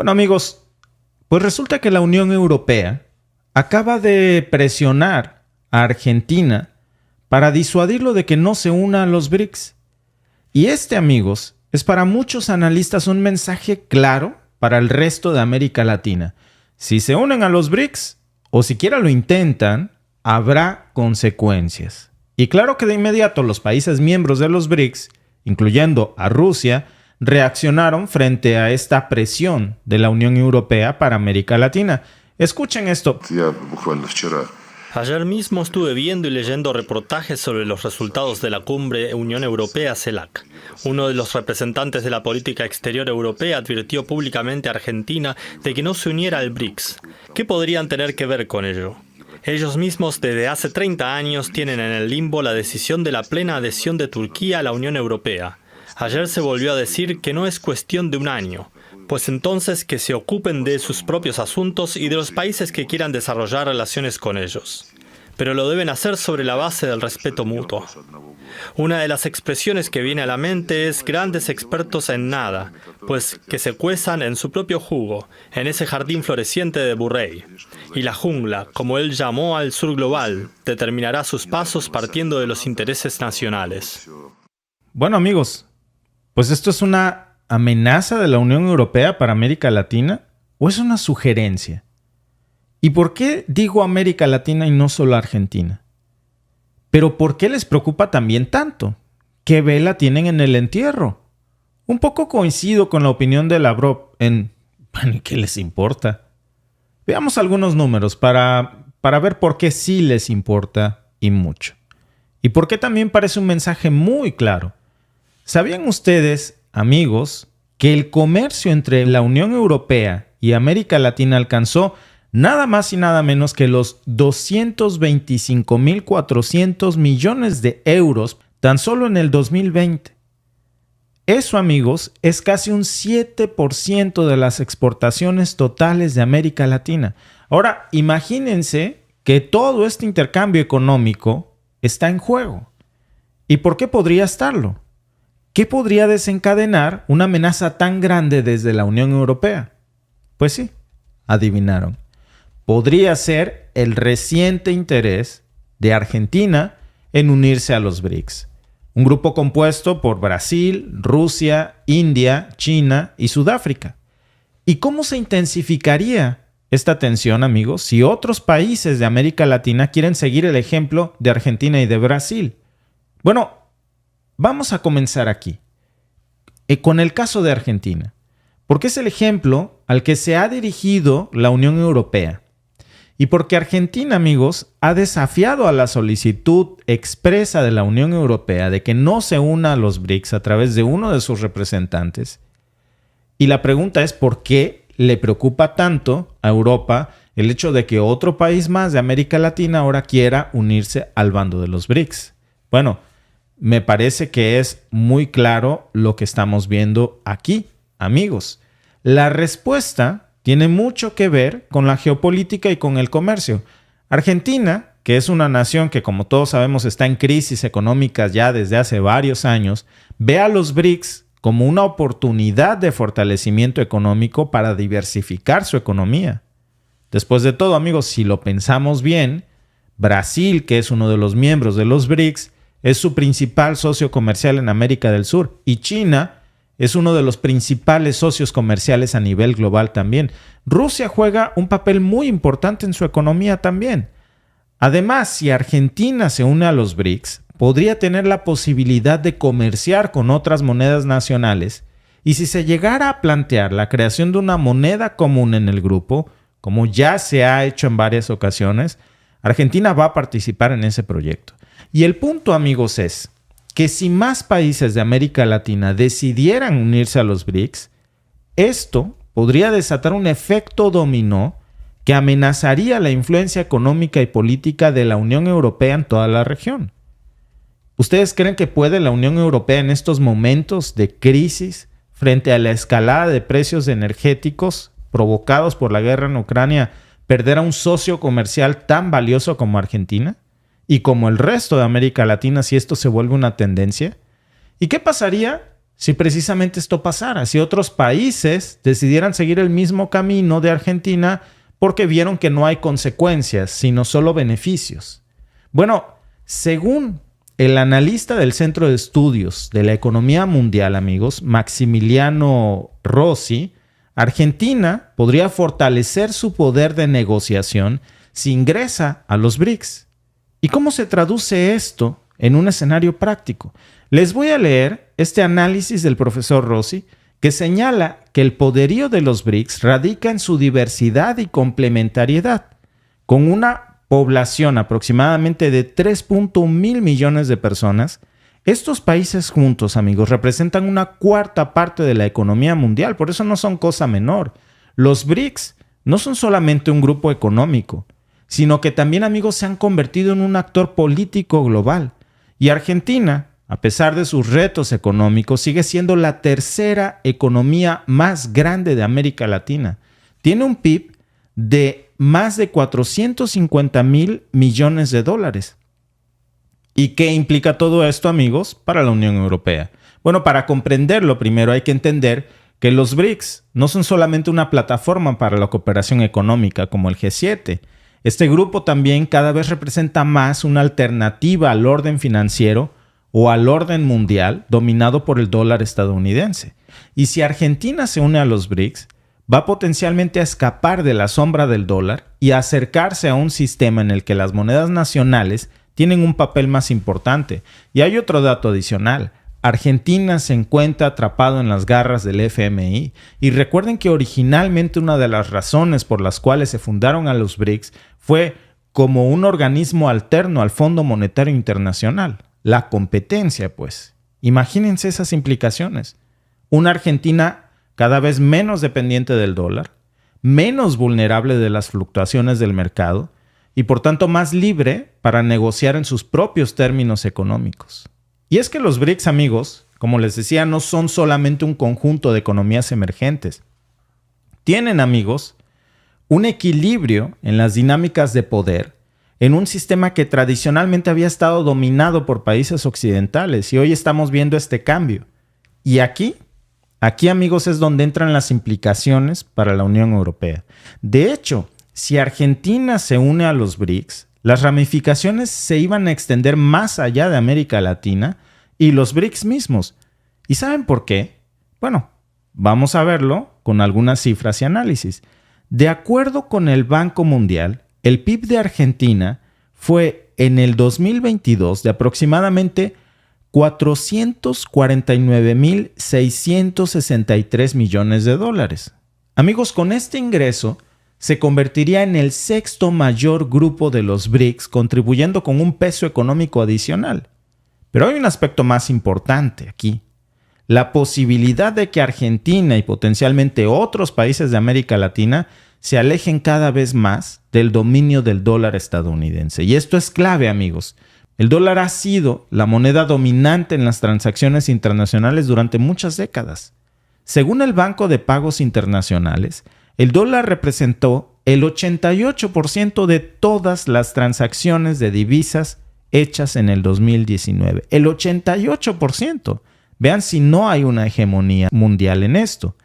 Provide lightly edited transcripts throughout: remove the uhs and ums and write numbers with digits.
Bueno, amigos, pues resulta que la Unión Europea acaba de presionar a Argentina para disuadirlo de que no se una a los BRICS. Y amigos, es para muchos analistas un mensaje claro para el resto de América Latina. Si se unen a los BRICS, o siquiera lo intentan, habrá consecuencias. Y claro que de inmediato los países miembros de los BRICS, incluyendo a Rusia, reaccionaron frente a esta presión de la Unión Europea para América Latina. Escuchen esto. Ayer mismo estuve viendo y leyendo reportajes sobre los resultados de la cumbre Unión Europea-CELAC. Uno de los representantes de la política exterior europea advirtió públicamente a Argentina de que no se uniera al BRICS. ¿Qué podrían tener que ver con ello? Ellos mismos desde hace 30 años tienen en el limbo la decisión de la plena adhesión de Turquía a la Unión Europea. Ayer se volvió a decir que no es cuestión de un año. Pues entonces que se ocupen de sus propios asuntos y de los países que quieran desarrollar relaciones con ellos. Pero lo deben hacer sobre la base del respeto mutuo. Una de las expresiones que viene a la mente es grandes expertos en nada, pues que se cuezan en su propio jugo, en ese jardín floreciente de Burrey. Y la jungla, como él llamó al sur global, determinará sus pasos partiendo de los intereses nacionales. Bueno, amigos, pues esto es una amenaza de la Unión Europea para América Latina o es una sugerencia. ¿Y por qué digo América Latina y no solo Argentina? ¿Pero por qué les preocupa también tanto? ¿Qué vela tienen en el entierro? Un poco coincido con la opinión de Lavrov en ¿qué les importa? Veamos algunos números para ver por qué sí les importa y mucho. Y por qué también parece un mensaje muy claro. ¿Sabían ustedes, amigos, que el comercio entre la Unión Europea y América Latina alcanzó nada más y nada menos que los 225.400 millones de euros tan solo en el 2020? Eso, amigos, es casi un 7% de las exportaciones totales de América Latina. Ahora, imagínense que todo este intercambio económico está en juego. ¿Y por qué podría estarlo? ¿Qué podría desencadenar una amenaza tan grande desde la Unión Europea? Pues sí, adivinaron. Podría ser el reciente interés de Argentina en unirse a los BRICS, un grupo compuesto por Brasil, Rusia, India, China y Sudáfrica. ¿Y cómo se intensificaría esta tensión, amigos, si otros países de América Latina quieren seguir el ejemplo de Argentina y de Brasil? Bueno, vamos a comenzar aquí, con el caso de Argentina, porque es el ejemplo al que se ha dirigido la Unión Europea. Y porque Argentina, amigos, ha desafiado a la solicitud expresa de la Unión Europea de que no se una a los BRICS a través de uno de sus representantes. Y la pregunta es ¿por qué le preocupa tanto a Europa el hecho de que otro país más de América Latina ahora quiera unirse al bando de los BRICS? Bueno, me parece que es muy claro lo que estamos viendo aquí, amigos. La respuesta tiene mucho que ver con la geopolítica y con el comercio. Argentina, que es una nación que, como todos sabemos, está en crisis económica ya desde hace varios años, ve a los BRICS como una oportunidad de fortalecimiento económico para diversificar su economía. Después de todo, amigos, si lo pensamos bien, Brasil, que es uno de los miembros de los BRICS, es su principal socio comercial en América del Sur, y China es uno de los principales socios comerciales a nivel global también. Rusia juega un papel muy importante en su economía también. Además, si Argentina se une a los BRICS, podría tener la posibilidad de comerciar con otras monedas nacionales, y si se llegara a plantear la creación de una moneda común en el grupo, como ya se ha hecho en varias ocasiones, Argentina va a participar en ese proyecto. Y el punto, amigos, es que si más países de América Latina decidieran unirse a los BRICS, esto podría desatar un efecto dominó que amenazaría la influencia económica y política de la Unión Europea en toda la región. ¿Ustedes creen que puede la Unión Europea en estos momentos de crisis, frente a la escalada de precios energéticos provocados por la guerra en Ucrania, perder a un socio comercial tan valioso como Argentina? ¿Y como el resto de América Latina si esto se vuelve una tendencia? ¿Y qué pasaría si precisamente esto pasara, si otros países decidieran seguir el mismo camino de Argentina porque vieron que no hay consecuencias, sino solo beneficios. Bueno, según el analista del Centro de Estudios de la Economía Mundial, amigos, Maximiliano Rossi, Argentina podría fortalecer su poder de negociación si ingresa a los BRICS. ¿Y cómo se traduce esto en un escenario práctico? Les voy a leer este análisis del profesor Rossi, que señala que el poderío de los BRICS radica en su diversidad y complementariedad, con una población aproximadamente de 3.1 mil millones de personas. Estos países juntos, amigos, representan una cuarta parte de la economía mundial, por eso no son cosa menor. Los BRICS no son solamente un grupo económico, sino que también, amigos, se han convertido en un actor político global. Y Argentina, a pesar de sus retos económicos, sigue siendo la tercera economía más grande de América Latina. Tiene un PIB de más de 450 mil millones de dólares. ¿Y qué implica todo esto, amigos, para la Unión Europea? Bueno, para comprenderlo, primero hay que entender que los BRICS no son solamente una plataforma para la cooperación económica como el G7. Este grupo también cada vez representa más una alternativa al orden financiero o al orden mundial dominado por el dólar estadounidense. Y si Argentina se une a los BRICS, va potencialmente a escapar de la sombra del dólar y a acercarse a un sistema en el que las monedas nacionales tienen un papel más importante. Y hay otro dato adicional. Argentina se encuentra atrapado en las garras del FMI. Y recuerden que originalmente una de las razones por las cuales se fundaron a los BRICS fue como un organismo alterno al Fondo Monetario Internacional. La competencia, pues. Imagínense esas implicaciones. Una Argentina cada vez menos dependiente del dólar, menos vulnerable de las fluctuaciones del mercado y por tanto más libre para negociar en sus propios términos económicos. Y es que los BRICS, amigos, como les decía, no son solamente un conjunto de economías emergentes. Tienen, amigos, un equilibrio en las dinámicas de poder en un sistema que tradicionalmente había estado dominado por países occidentales y hoy estamos viendo este cambio. Y aquí, amigos, es donde entran las implicaciones para la Unión Europea. De hecho, si Argentina se une a los BRICS, las ramificaciones se iban a extender más allá de América Latina y los BRICS mismos. ¿Y saben por qué? Bueno, vamos a verlo con algunas cifras y análisis. De acuerdo con el Banco Mundial, el PIB de Argentina fue en el 2022 de aproximadamente 449.663 millones de dólares. Amigos, con este ingreso se convertiría en el sexto mayor grupo de los BRICS, contribuyendo con un peso económico adicional. Pero hay un aspecto más importante aquí. La posibilidad de que Argentina y potencialmente otros países de América Latina se alejen cada vez más del dominio del dólar estadounidense. Y esto es clave, amigos. El dólar ha sido la moneda dominante en las transacciones internacionales durante muchas décadas. Según el Banco de Pagos Internacionales, el dólar representó el 88% de todas las transacciones de divisas hechas en el 2019. El 88%. Vean si no hay una hegemonía mundial en esto.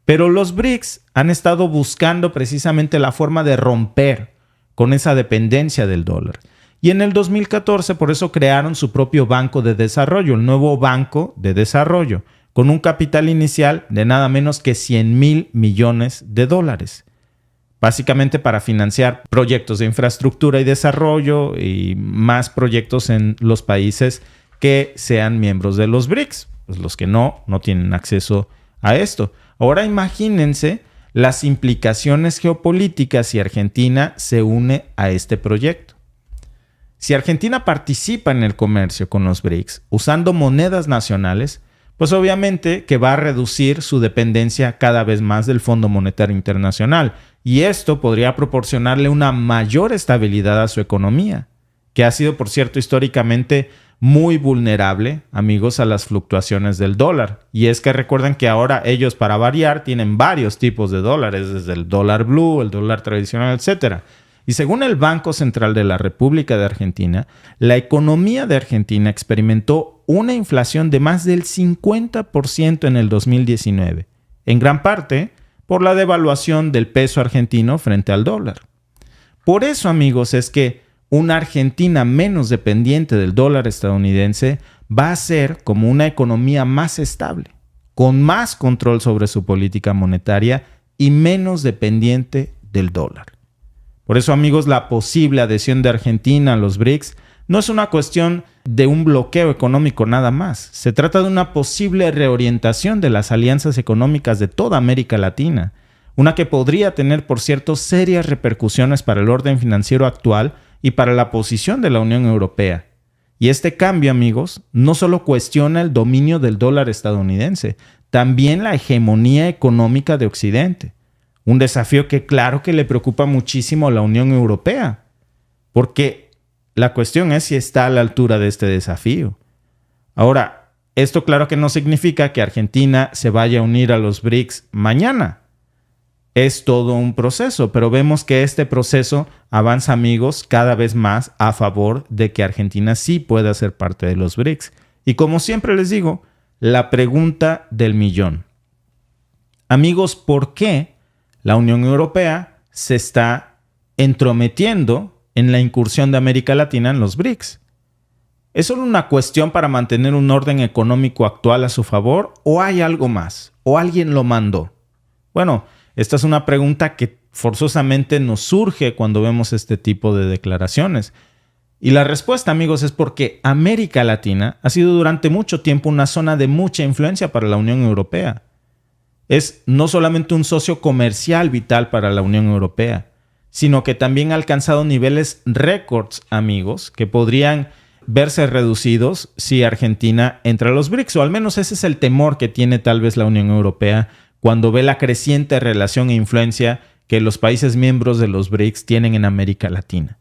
Pero los BRICS han estado buscando precisamente la forma de romper con esa dependencia del dólar. Y en el 2014 por eso crearon su propio Banco de Desarrollo, el nuevo Banco de Desarrollo, con un capital inicial de nada menos que 100,000 millones de dólares. Básicamente para financiar proyectos de infraestructura y desarrollo y más proyectos en los países que sean miembros de los BRICS, pues los que no tienen acceso a esto. Ahora imagínense las implicaciones geopolíticas si Argentina se une a este proyecto. Si Argentina participa en el comercio con los BRICS usando monedas nacionales, pues obviamente que va a reducir su dependencia cada vez más del Fondo Monetario Internacional y esto podría proporcionarle una mayor estabilidad a su economía, que ha sido, por cierto, históricamente muy vulnerable, amigos, a las fluctuaciones del dólar. Y es que recuerden que ahora ellos, para variar, tienen varios tipos de dólares, desde el dólar blue, el dólar tradicional, etc. Y según el Banco Central de la República de Argentina, la economía de Argentina experimentó una inflación de más del 50% en el 2019, en gran parte por la devaluación del peso argentino frente al dólar. Por eso, amigos, es que una Argentina menos dependiente del dólar estadounidense va a ser como una economía más estable, con más control sobre su política monetaria y menos dependiente del dólar. Por eso, amigos, la posible adhesión de Argentina a los BRICS no es una cuestión de un bloqueo económico nada más. Se trata de una posible reorientación de las alianzas económicas de toda América Latina, una que podría tener, por cierto, serias repercusiones para el orden financiero actual y para la posición de la Unión Europea. Y este cambio, amigos, no solo cuestiona el dominio del dólar estadounidense, también la hegemonía económica de Occidente. Un desafío que claro que le preocupa muchísimo a la Unión Europea, porque la cuestión es si está a la altura de este desafío. Ahora, esto claro que no significa que Argentina se vaya a unir a los BRICS mañana. Es todo un proceso, pero vemos que este proceso avanza, amigos, cada vez más a favor de que Argentina sí pueda ser parte de los BRICS. Y como siempre les digo, la pregunta del millón. Amigos, ¿por qué la Unión Europea se está entrometiendo en la incursión de América Latina en los BRICS? ¿Es solo una cuestión para mantener un orden económico actual a su favor o hay algo más? ¿O alguien lo mandó? Bueno, esta es una pregunta que forzosamente nos surge cuando vemos este tipo de declaraciones. Y la respuesta, amigos, es porque América Latina ha sido durante mucho tiempo una zona de mucha influencia para la Unión Europea. Es no solamente un socio comercial vital para la Unión Europea, sino que también ha alcanzado niveles récords, amigos, que podrían verse reducidos si Argentina entra a los BRICS, o al menos ese es el temor que tiene tal vez la Unión Europea cuando ve la creciente relación e influencia que los países miembros de los BRICS tienen en América Latina.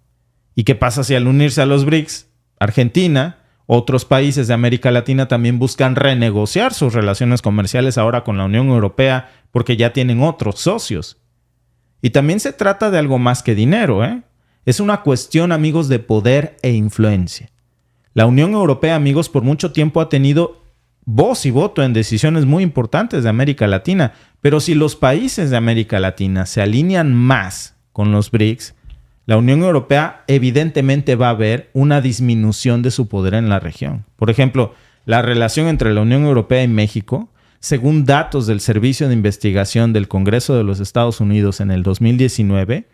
¿Y qué pasa si al unirse a los BRICS, Argentina, otros países de América Latina también buscan renegociar sus relaciones comerciales ahora con la Unión Europea porque ya tienen otros socios? Y también se trata de algo más que dinero, ¿eh? Es una cuestión, amigos, de poder e influencia. La Unión Europea, amigos, por mucho tiempo ha tenido voz y voto en decisiones muy importantes de América Latina, pero si los países de América Latina se alinean más con los BRICS, la Unión Europea evidentemente va a ver una disminución de su poder en la región. Por ejemplo, la relación entre la Unión Europea y México, según datos del Servicio de Investigación del Congreso de los Estados Unidos en el 2019,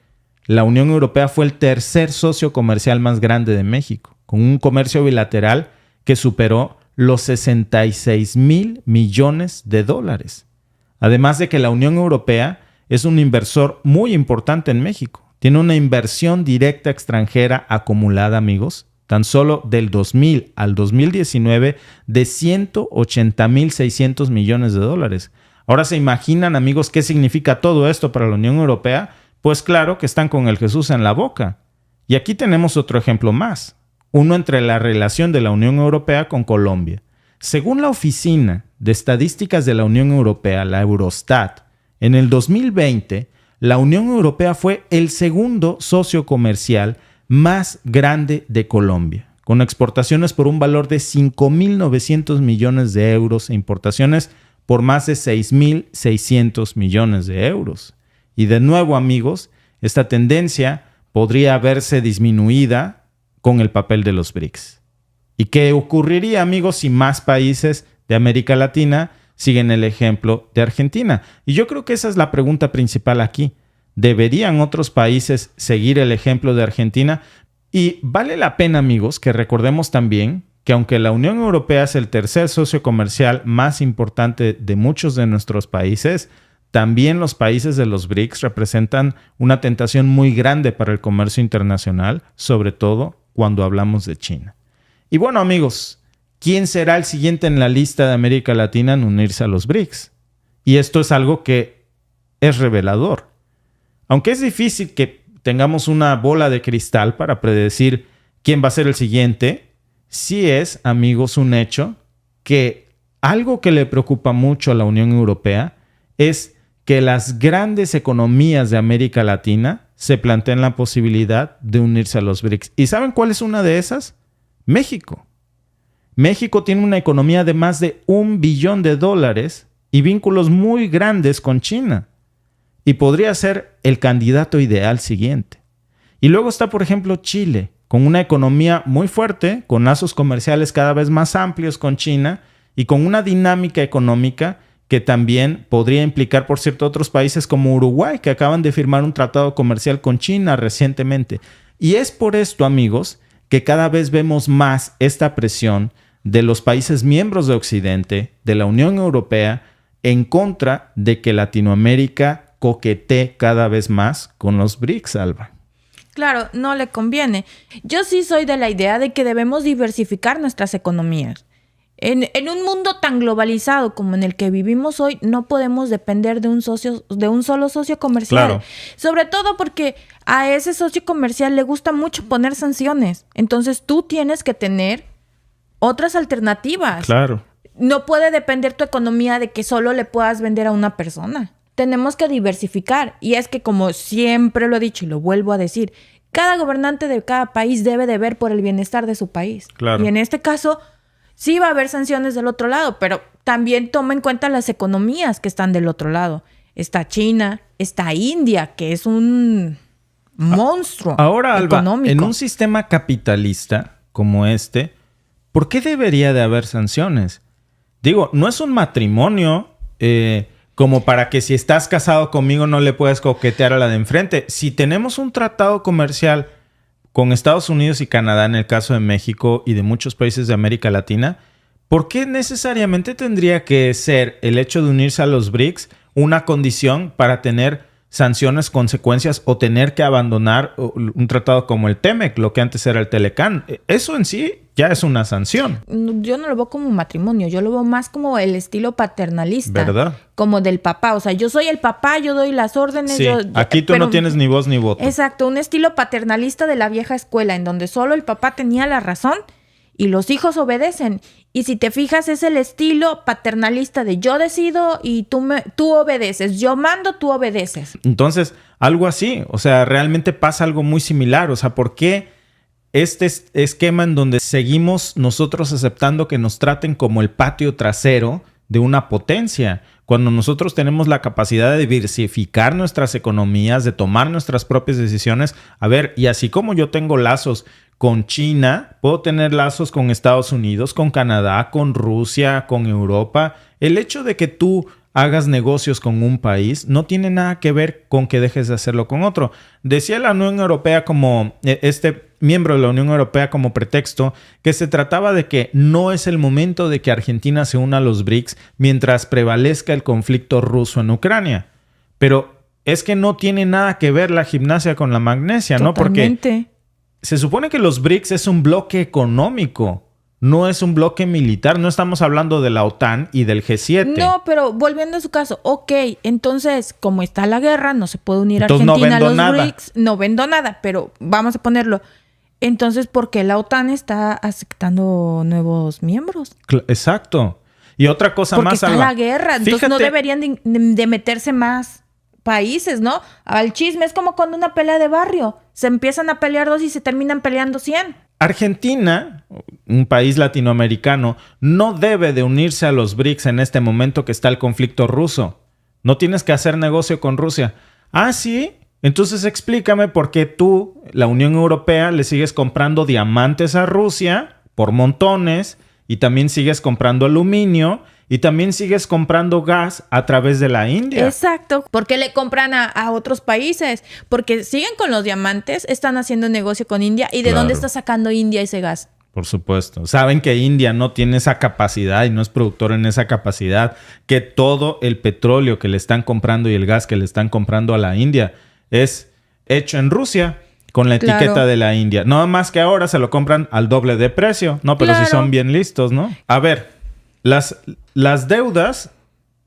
la Unión Europea fue el tercer socio comercial más grande de México, con un comercio bilateral que superó los 66,000 millones de dólares. Además de que la Unión Europea es un inversor muy importante en México. Tiene una inversión directa extranjera acumulada, amigos, tan solo del 2000 al 2019 de 180,600 millones de dólares. Ahora se imaginan, amigos, qué significa todo esto para la Unión Europea. Pues claro que están con el Jesús en la boca. Y aquí tenemos otro ejemplo más. Uno entre la relación de la Unión Europea con Colombia. Según la Oficina de Estadísticas de la Unión Europea, la Eurostat, en el 2020, la Unión Europea fue el segundo socio comercial más grande de Colombia, con exportaciones por un valor de 5.900 millones de euros e importaciones por más de 6.600 millones de euros. Y de nuevo, amigos, esta tendencia podría verse disminuida con el papel de los BRICS. ¿Y qué ocurriría, amigos, si más países de América Latina siguen el ejemplo de Argentina? Y yo creo que esa es la pregunta principal aquí. ¿Deberían otros países seguir el ejemplo de Argentina? Y vale la pena, amigos, que recordemos también que aunque la Unión Europea es el tercer socio comercial más importante de muchos de nuestros países, también los países de los BRICS representan una tentación muy grande para el comercio internacional, sobre todo cuando hablamos de China. Y bueno, amigos, ¿quién será el siguiente en la lista de América Latina en unirse a los BRICS? Y esto es algo que es revelador. Aunque es difícil que tengamos una bola de cristal para predecir quién va a ser el siguiente, sí es, amigos, un hecho que algo que le preocupa mucho a la Unión Europea es que las grandes economías de América Latina se plantean la posibilidad de unirse a los BRICS. ¿Y saben cuál es una de esas? México. México tiene una economía de más de $1 billón y vínculos muy grandes con China. Y podría ser el candidato ideal siguiente. Y luego está, por ejemplo, Chile, con una economía muy fuerte, con lazos comerciales cada vez más amplios con China y con una dinámica económica que también podría implicar, por cierto, otros países como Uruguay, que acaban de firmar un tratado comercial con China recientemente. Y es por esto, amigos, que cada vez vemos más esta presión de los países miembros de Occidente, de la Unión Europea, en contra de que Latinoamérica coquetee cada vez más con los BRICS, Alba. Claro, no le conviene. Yo sí soy de la idea de que debemos diversificar nuestras economías. En un mundo tan globalizado como en el que vivimos hoy, no podemos depender de un solo socio comercial. Claro. Sobre todo porque a ese socio comercial le gusta mucho poner sanciones. Entonces tú tienes que tener otras alternativas. Claro. No puede depender tu economía de que solo le puedas vender a una persona. Tenemos que diversificar. Y es que, como siempre lo he dicho y lo vuelvo a decir, cada gobernante de cada país debe de ver por el bienestar de su país. Claro. Y en este caso, sí va a haber sanciones del otro lado, pero también toma en cuenta las economías que están del otro lado. Está China, está India, que es un monstruo ahora, Alba, económico. en un sistema capitalista como este, ¿por qué debería de haber sanciones? Digo, no es un matrimonio como para que si estás casado conmigo no le puedes coquetear a la de enfrente. Si tenemos un tratado comercial con Estados Unidos y Canadá, en el caso de México y de muchos países de América Latina, ¿por qué necesariamente tendría que ser el hecho de unirse a los BRICS una condición para tener sanciones, consecuencias o tener que abandonar un tratado como el TEMEC, lo que antes era el Telecán? Eso en sí ya es una sanción. Yo no lo veo como matrimonio, yo lo veo más como el estilo paternalista. ¿Verdad? Como del papá, o sea, yo soy el papá, yo doy las órdenes. Sí, aquí tú no tienes ni voz ni voto. Exacto, un estilo paternalista de la vieja escuela, en donde solo el papá tenía la razón y los hijos obedecen. Y si te fijas, es el estilo paternalista de yo decido y tú obedeces. Yo mando, tú obedeces. Entonces, algo así. O sea, realmente pasa algo muy similar. O sea, ¿por qué este esquema en donde seguimos nosotros aceptando que nos traten como el patio trasero de una potencia, cuando nosotros tenemos la capacidad de diversificar nuestras economías, de tomar nuestras propias decisiones? A ver, y así como yo tengo lazos con China, puedo tener lazos con Estados Unidos, con Canadá, con Rusia, con Europa. El hecho de que tú hagas negocios con un país no tiene nada que ver con que dejes de hacerlo con otro. Decía la Unión Europea como miembro de la Unión Europea como pretexto que se trataba de que no es el momento de que Argentina se una a los BRICS mientras prevalezca el conflicto ruso en Ucrania. Pero es que no tiene nada que ver la gimnasia con la magnesia, ¿no? Porque se supone que los BRICS es un bloque económico, no es un bloque militar. No estamos hablando de la OTAN y del G7. No, pero volviendo a su caso, ok, entonces, como está la guerra, no se puede unir Argentina a los BRICS. No vendo nada, pero vamos a ponerlo. Entonces, ¿por qué la OTAN está aceptando nuevos miembros? Exacto. Y otra cosa más, Alba. Porque está la guerra, entonces no deberían de meterse más países, ¿no? Al chisme es como cuando una pelea de barrio. Se empiezan a pelear 2 y se terminan peleando 100. Argentina, un país latinoamericano, no debe de unirse a los BRICS en este momento que está el conflicto ruso. No tienes que hacer negocio con Rusia. Ah, ¿sí? Entonces explícame por qué tú, la Unión Europea, le sigues comprando diamantes a Rusia por montones y también sigues comprando aluminio y también sigues comprando gas a través de la India. Exacto. ¿Por qué le compran a otros países? Porque siguen con los diamantes, están haciendo negocio con India. ¿Y de dónde está sacando India ese gas? Por supuesto. Saben que India no tiene esa capacidad y no es productor en esa capacidad, que todo el petróleo que le están comprando y el gas que le están comprando a la India es hecho en Rusia con la etiqueta de la India. No más que ahora se lo compran al doble de precio. No, pero si son bien listos, ¿no? A ver, las deudas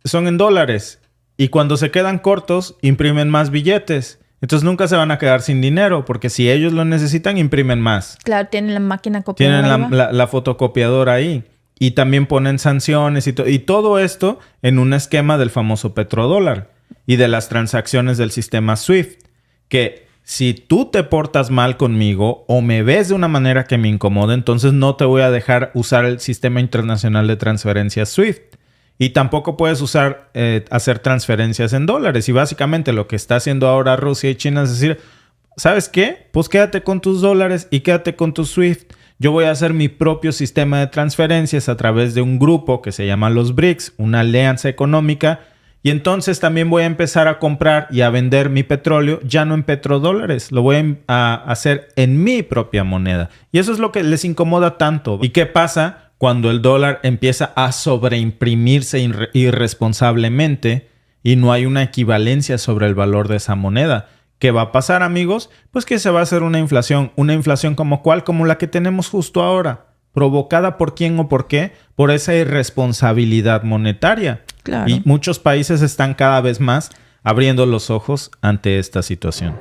son en dólares y cuando se quedan cortos imprimen más billetes. Entonces nunca se van a quedar sin dinero porque si ellos lo necesitan imprimen más. Claro, tienen la máquina copiadora. Tienen la fotocopiadora ahí. Y también ponen sanciones y todo esto en un esquema del famoso petrodólar y de las transacciones del sistema SWIFT. Que si tú te portas mal conmigo o me ves de una manera que me incomode, entonces no te voy a dejar usar el sistema internacional de transferencias SWIFT. Y tampoco puedes hacer transferencias en dólares. Y básicamente lo que está haciendo ahora Rusia y China es decir, ¿sabes qué? Pues quédate con tus dólares y quédate con tu SWIFT. Yo voy a hacer mi propio sistema de transferencias a través de un grupo que se llama los BRICS, una alianza económica. Y entonces también voy a empezar a comprar y a vender mi petróleo ya no en petrodólares. Lo voy a hacer en mi propia moneda. Y eso es lo que les incomoda tanto. ¿Y qué pasa cuando el dólar empieza a sobreimprimirse irresponsablemente y no hay una equivalencia sobre el valor de esa moneda? ¿Qué va a pasar, amigos? Pues que se va a hacer una inflación. ¿Una inflación como cuál? Como la que tenemos justo ahora. ¿Provocada por quién o por qué? Por esa irresponsabilidad monetaria. Claro. Y muchos países están cada vez más abriendo los ojos ante esta situación.